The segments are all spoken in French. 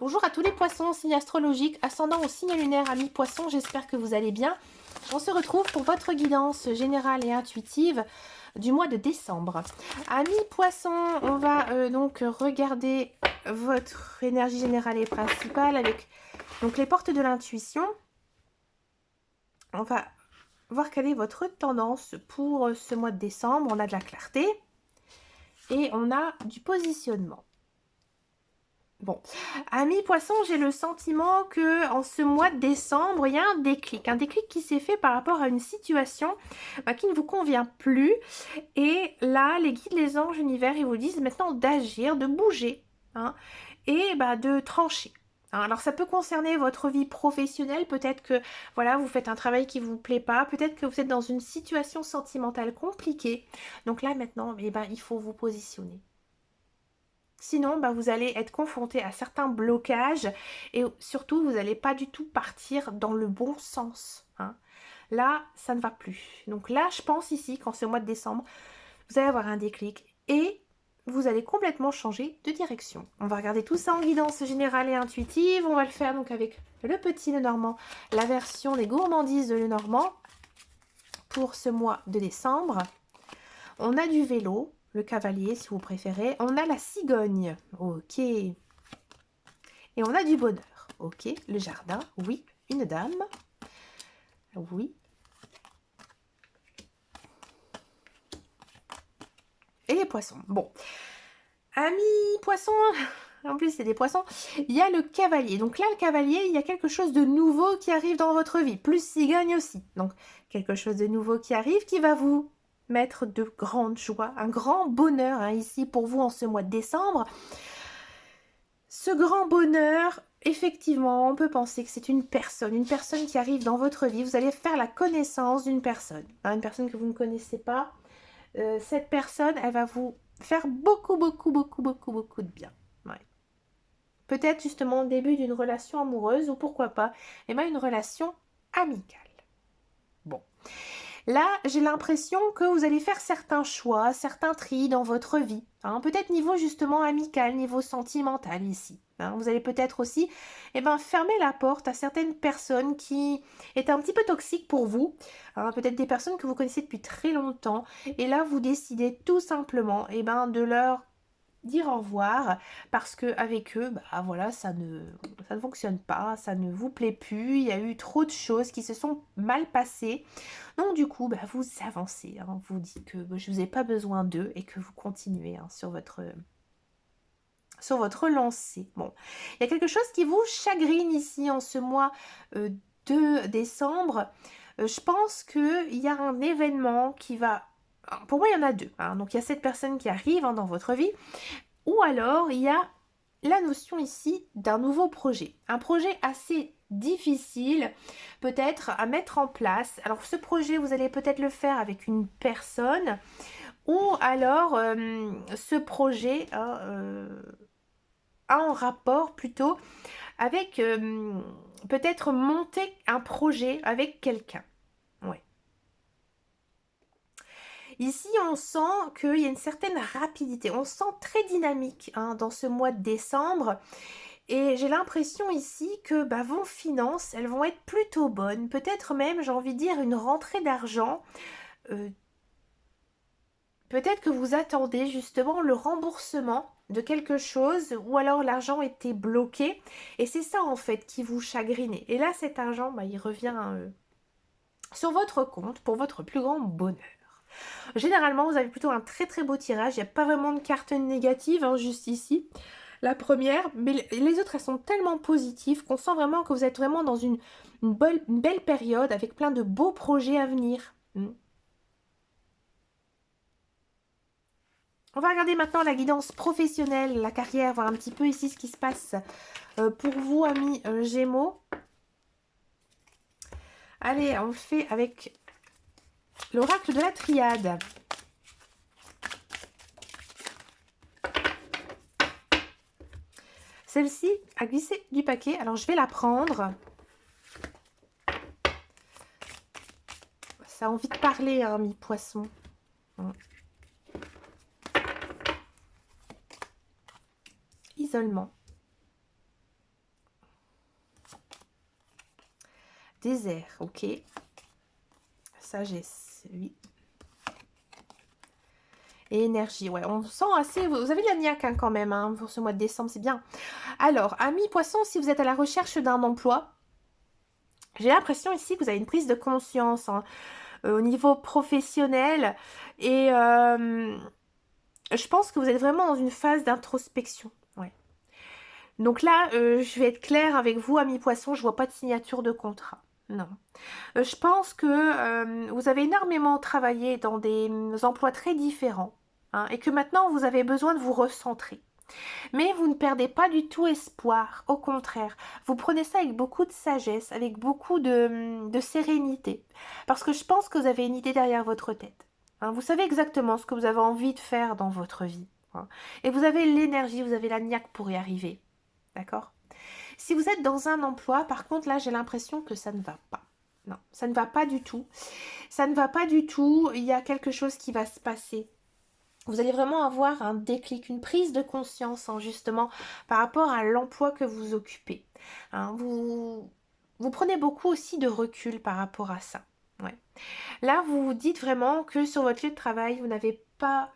Bonjour à tous les poissons, signe astrologique, ascendant au signe lunaire, amis poissons, j'espère que vous allez bien. On se retrouve pour votre guidance générale et intuitive du mois de décembre. Amis poissons, on va donc regarder votre énergie générale et principale avec donc les portes de l'intuition. On va voir quelle est votre tendance pour ce mois de décembre. On a de la clarté et on a du positionnement. Bon, amis poissons, j'ai le sentiment que en ce mois de décembre, il y a un déclic qui s'est fait par rapport à une situation qui ne vous convient plus. Et là, les guides, les anges, l'univers, ils vous disent maintenant d'agir, de bouger et de trancher. Alors ça peut concerner votre vie professionnelle, peut-être que voilà, vous faites un travail qui ne vous plaît pas, peut-être que vous êtes dans une situation sentimentale compliquée. Donc là maintenant, il faut vous positionner. Sinon, vous allez être confronté à certains blocages et surtout, vous n'allez pas du tout partir dans le bon sens. Là, ça ne va plus. Donc là, je pense ici qu'en ce mois de décembre, vous allez avoir un déclic et vous allez complètement changer de direction. On va regarder tout ça en guidance générale et intuitive. On va le faire donc avec le petit Lenormand, la version des gourmandises de Lenormand pour ce mois de décembre. On a du vélo, le cavalier si vous préférez. On a la cigogne, ok. Et on a du bonheur, ok. Le jardin, oui. Une dame, oui. Et les poissons, bon. Amis poissons, en plus c'est des poissons, il y a le cavalier. Donc là, le cavalier, il y a quelque chose de nouveau qui arrive dans votre vie. Plus cigogne aussi. Donc quelque chose de nouveau qui arrive qui va vous mettre de grande joie, un grand bonheur ici pour vous en ce mois de décembre. Ce grand bonheur, effectivement, on peut penser que c'est une personne qui arrive dans votre vie. Vous allez faire la connaissance d'une personne, une personne que vous ne connaissez pas. Cette personne, elle va vous faire beaucoup de bien. Ouais. Peut-être justement au début d'une relation amoureuse ou pourquoi pas, une relation amicale. Bon. Là, j'ai l'impression que vous allez faire certains choix, certains tris dans votre vie. Peut-être niveau justement amical, niveau sentimental ici. Vous allez peut-être aussi fermer la porte à certaines personnes qui étaient un petit peu toxiques pour vous. Peut-être des personnes que vous connaissez depuis très longtemps. Et là, vous décidez tout simplement de leur dire au revoir parce que avec eux voilà, ça ne fonctionne pas, ça ne vous plaît plus, il y a eu trop de choses qui se sont mal passées, donc du coup vous avancez, vous dites que je vous ai pas besoin d'eux et que vous continuez sur votre lancée. Bon, il y a quelque chose qui vous chagrine ici en ce mois de décembre. Je pense qu'il y a un événement qui va... Pour moi, il y en a deux. Donc, il y a cette personne qui arrive dans votre vie. Ou alors, il y a la notion ici d'un nouveau projet. Un projet assez difficile, peut-être, à mettre en place. Alors, ce projet, vous allez peut-être le faire avec une personne. Ou alors, ce projet a en rapport plutôt avec peut-être monter un projet avec quelqu'un. Ouais. Ici, on sent qu'il y a une certaine rapidité. On sent très dynamique dans ce mois de décembre. Et j'ai l'impression ici que vos finances, elles vont être plutôt bonnes. Peut-être même, j'ai envie de dire, une rentrée d'argent. Peut-être que vous attendez justement le remboursement de quelque chose ou alors l'argent était bloqué. Et c'est ça en fait qui vous chagrine. Et là, cet argent, il revient sur votre compte pour votre plus grand bonheur. Généralement, vous avez plutôt un très très beau tirage. Il n'y a pas vraiment de cartes négatives, juste ici. La première, mais les autres, elles sont tellement positives qu'on sent vraiment que vous êtes vraiment dans une belle période avec plein de beaux projets à venir. On va regarder maintenant la guidance professionnelle, la carrière, voir un petit peu ici ce qui se passe pour vous, amis Gémeaux. Allez, on le fait avec l'oracle de la triade. Celle-ci a glissé du paquet, alors je vais la prendre. Ça a envie de parler, mi-poisson. Isolement. désert, ok. Sagesse, oui. Et énergie, ouais, on sent assez... Vous avez de la niaque hein, quand même, hein, pour ce mois de décembre, c'est bien. Alors, amis poissons, si vous êtes à la recherche d'un emploi, j'ai l'impression ici que vous avez une prise de conscience hein, au niveau professionnel. Et je pense que vous êtes vraiment dans une phase d'introspection. Ouais. Donc là, je vais être claire avec vous, amis poissons, je vois pas de signature de contrat. Non. Je pense que vous avez énormément travaillé dans des emplois très différents hein, et que maintenant vous avez besoin de vous recentrer. Mais vous ne perdez pas du tout espoir, au contraire, vous prenez ça avec beaucoup de sagesse, avec beaucoup de sérénité, parce que je pense que vous avez une idée derrière votre tête. Hein, vous savez exactement ce que vous avez envie de faire dans votre vie. Hein, et vous avez l'énergie, vous avez la niaque pour y arriver. D'accord ? Si vous êtes dans un emploi, par contre, là, j'ai l'impression que ça ne va pas. Non, ça ne va pas du tout. Ça ne va pas du tout. Il y a quelque chose qui va se passer. Vous allez vraiment avoir un déclic, une prise de conscience, hein, justement, par rapport à l'emploi que vous occupez. Hein, vous prenez beaucoup aussi de recul par rapport à ça. Ouais. Là, vous vous dites vraiment que sur votre lieu de travail, vous n'avez pas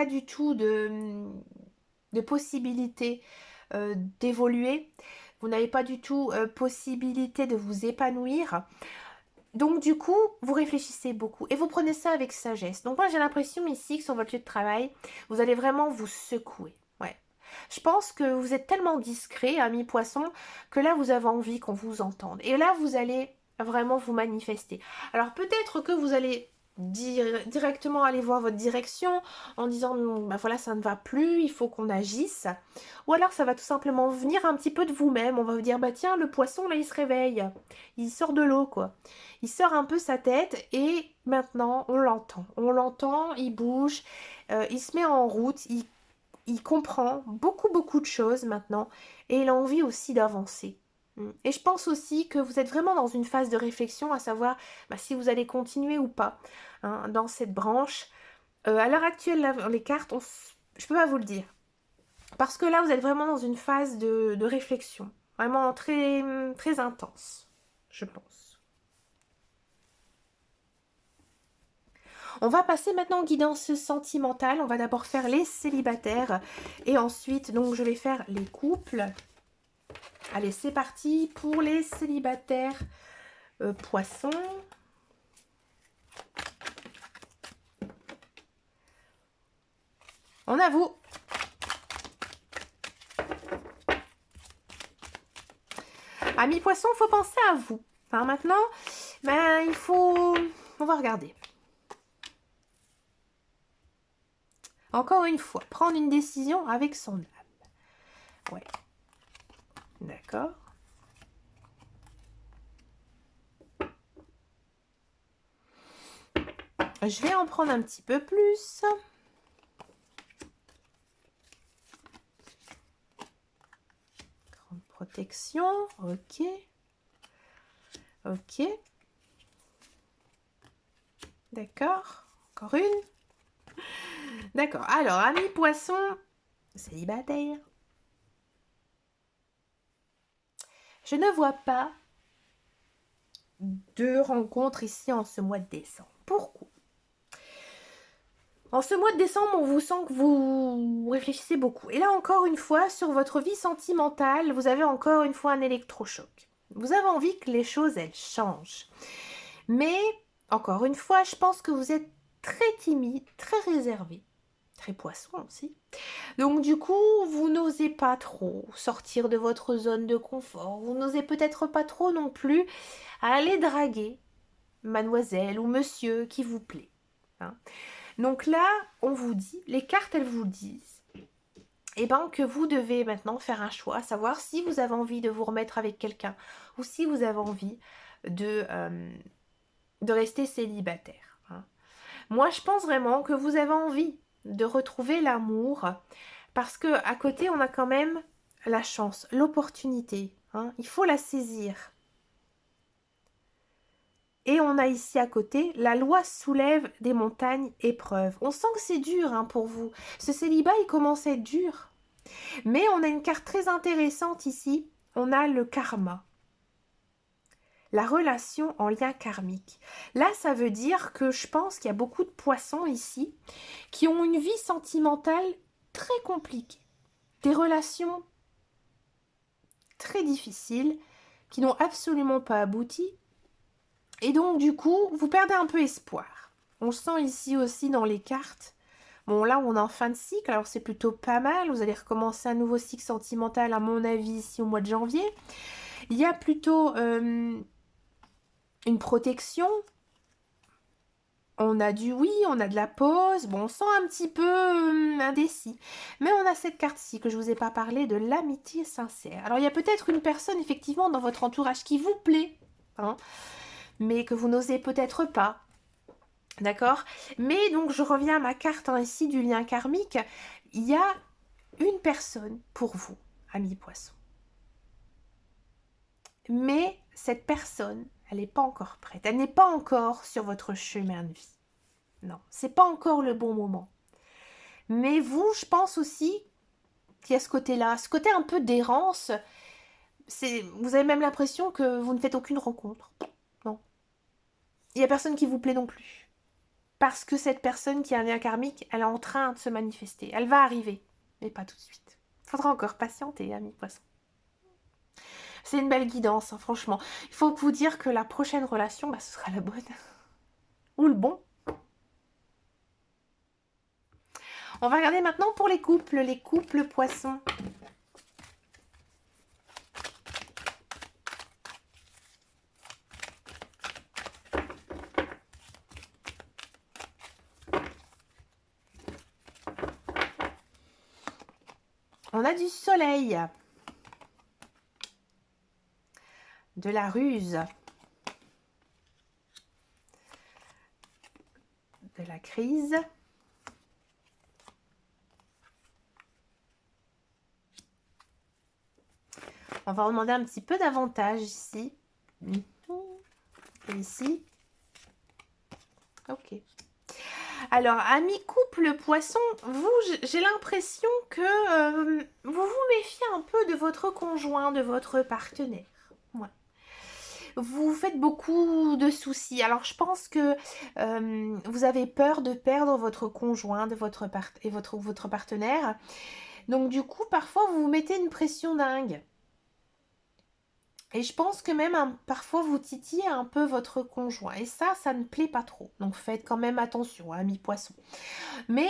du tout de possibilité d'évoluer. Vous n'avez pas du tout possibilité de vous épanouir. Donc du coup, vous réfléchissez beaucoup et vous prenez ça avec sagesse. Donc moi j'ai l'impression ici que sur votre lieu de travail, vous allez vraiment vous secouer. Ouais. Je pense que vous êtes tellement discret, ami poisson, que là vous avez envie qu'on vous entende. Et là vous allez vraiment vous manifester. Alors peut-être que vous allez directement aller voir votre direction en disant bah voilà ça ne va plus, il faut qu'on agisse. Ou alors ça va tout simplement venir un petit peu de vous-même. On va vous dire bah tiens le poisson là il se réveille, il sort de l'eau quoi. Il sort un peu sa tête et maintenant on l'entend, il bouge, il se met en route, il comprend beaucoup de choses maintenant et il a envie aussi d'avancer. Et je pense aussi que vous êtes vraiment dans une phase de réflexion à savoir bah, si vous allez continuer ou pas hein, dans cette branche. À l'heure actuelle, là, les cartes, je ne peux pas vous le dire. Parce que là, vous êtes vraiment dans une phase de réflexion. Vraiment très, très intense, je pense. On va passer maintenant aux guidances sentimentales. On va d'abord faire les célibataires. Et ensuite, donc, je vais faire les couples. Allez, c'est parti pour les célibataires poissons. On avoue. Amis poissons, il faut penser à vous. Enfin, maintenant, ben, il faut... On va regarder. Encore une fois, prendre une décision avec son âme. Ouais. D'accord. Je vais en prendre un petit peu plus. Grande protection. Ok. Ok. D'accord. Encore une. D'accord. Alors, amis poissons, célibataire. Je ne vois pas de rencontres ici en ce mois de décembre. Pourquoi ? En ce mois de décembre, on vous sent que vous réfléchissez beaucoup. Et là, encore une fois, sur votre vie sentimentale, vous avez encore une fois un électrochoc. Vous avez envie que les choses, elles changent. Mais, encore une fois, je pense que vous êtes très timide, très réservé. Très poisson aussi. Donc du coup, vous n'osez pas trop sortir de votre zone de confort. Vous n'osez peut-être pas trop non plus aller draguer mademoiselle ou monsieur qui vous plaît. Hein. Donc là, on vous dit, les cartes, elles vous disent que vous devez maintenant faire un choix, savoir si vous avez envie de vous remettre avec quelqu'un ou si vous avez envie de rester célibataire. Hein. Moi, je pense vraiment que vous avez envie de retrouver l'amour parce que à côté, on a quand même la chance, l'opportunité. Hein. Il faut la saisir. Et on a ici à côté, la loi soulève des montagnes épreuves. On sent que c'est dur hein, pour vous. Ce célibat, il commence à être dur. Mais on a une carte très intéressante ici. on a le karma. La relation en lien karmique. Là, ça veut dire que je pense qu'il y a beaucoup de poissons ici qui ont une vie sentimentale très compliquée. Des relations très difficiles qui n'ont absolument pas abouti. Et donc, du coup, vous perdez un peu espoir. On le sent ici aussi dans les cartes. Bon, là, on est en fin de cycle, alors c'est plutôt pas mal. Vous allez recommencer un nouveau cycle sentimental, à mon avis, ici au mois de janvier. Il y a plutôt une protection. On a du oui, on a de la pause. Bon, on sent un petit peu indécis. Mais on a cette carte-ci que je ne vous ai pas parlé, de l'amitié sincère. Alors, il y a peut-être une personne, effectivement, dans votre entourage qui vous plaît, hein, mais que vous n'osez peut-être pas. D'accord? Mais donc, je reviens à ma carte ici du lien karmique. Il y a une personne pour vous, ami poisson. Mais cette personne, elle n'est pas encore prête. Elle n'est pas encore sur votre chemin de vie. Non, c'est pas encore le bon moment. Mais vous, je pense aussi qu'il y a ce côté-là, ce côté un peu d'errance. Vous avez même l'impression que vous ne faites aucune rencontre. Non. Il n'y a personne qui vous plaît non plus. Parce que cette personne qui a un lien karmique, elle est en train de se manifester. Elle va arriver, mais pas tout de suite. Il faudra encore patienter, ami poisson. C'est une belle guidance, hein, franchement. Il faut vous dire que la prochaine relation, ce sera la bonne. Ou le bon. On va regarder maintenant pour les couples poissons. On a du soleil, de la ruse, de la crise, on va en demander un petit peu davantage ici, et ici, ok. Alors, amis couple poisson, vous, j'ai l'impression que vous vous méfiez un peu de votre conjoint, de votre partenaire. Ouais. Vous faites beaucoup de soucis. Alors, je pense que vous avez peur de perdre votre conjoint de votre votre partenaire. Donc, du coup, parfois, vous vous mettez une pression dingue. Et je pense que même parfois vous titillez un peu votre conjoint. Et ça ne plaît pas trop. Donc faites quand même attention, hein, amis poissons. Mais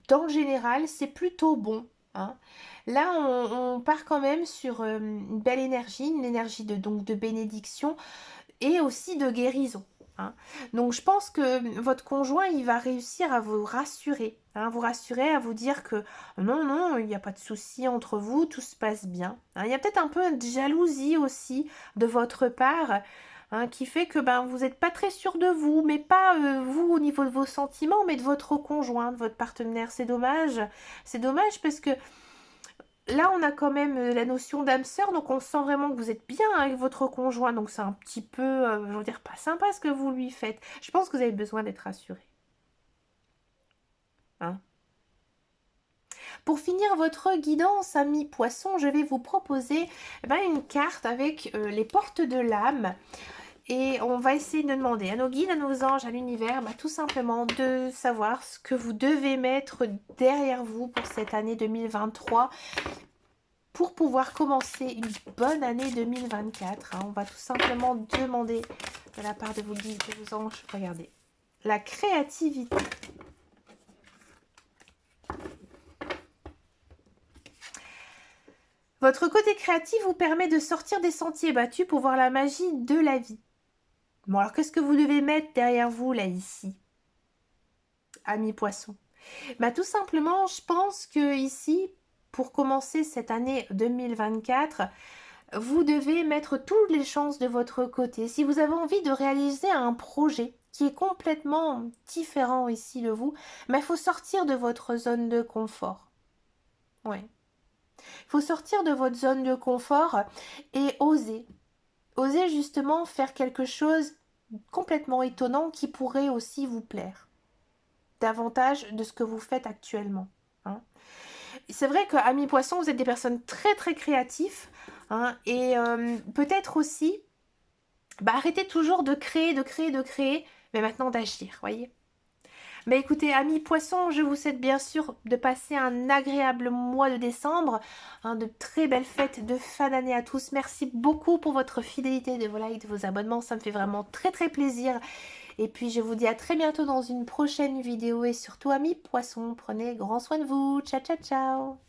dans le général, c'est plutôt bon. Hein. Là, on part quand même sur une belle énergie, une énergie de bénédiction et aussi de guérison. Hein. Donc je pense que votre conjoint, il va réussir à vous rassurer. Hein, vous rassurer, à vous dire que non, il n'y a pas de souci entre vous, tout se passe bien. Hein, il y a peut-être un peu de jalousie aussi de votre part, hein, qui fait que vous n'êtes pas très sûr de vous, mais pas vous au niveau de vos sentiments, mais de votre conjoint, de votre partenaire. C'est dommage. C'est dommage parce que là, on a quand même la notion d'âme sœur, donc on sent vraiment que vous êtes bien avec votre conjoint. Donc c'est un petit peu, je veux dire, pas sympa ce que vous lui faites. Je pense que vous avez besoin d'être rassuré. Hein? Pour finir votre guidance, ami poisson, je vais vous proposer une carte avec les portes de l'âme. Et on va essayer de demander à nos guides, à nos anges, à l'univers, tout simplement de savoir ce que vous devez mettre derrière vous pour cette année 2023 pour pouvoir commencer une bonne année 2024. Hein. On va tout simplement demander de la part de vos guides, de vos anges, regardez, la créativité. Votre côté créatif vous permet de sortir des sentiers battus pour voir la magie de la vie. Bon, alors qu'est-ce que vous devez mettre derrière vous, là, ici, amis poissons? Tout simplement, je pense que ici, pour commencer cette année 2024, vous devez mettre toutes les chances de votre côté. Si vous avez envie de réaliser un projet qui est complètement différent ici de vous, il faut sortir de votre zone de confort. Ouais. Il faut sortir de votre zone de confort et oser. Oser justement faire quelque chose complètement étonnant qui pourrait aussi vous plaire. Davantage de ce que vous faites actuellement. Hein. C'est vrai que, amis poissons, vous êtes des personnes très très créatifs. hein. Et peut-être aussi, bah, arrêtez toujours de créer, mais maintenant d'agir, voyez. Mais écoutez, amis poissons, je vous souhaite bien sûr de passer un agréable mois de décembre, hein, de très belles fêtes de fin d'année à tous. Merci beaucoup pour votre fidélité, de vos likes, de vos abonnements, ça me fait vraiment très très plaisir. Et puis je vous dis à très bientôt dans une prochaine vidéo et surtout amis poissons, prenez grand soin de vous. Ciao ciao ciao.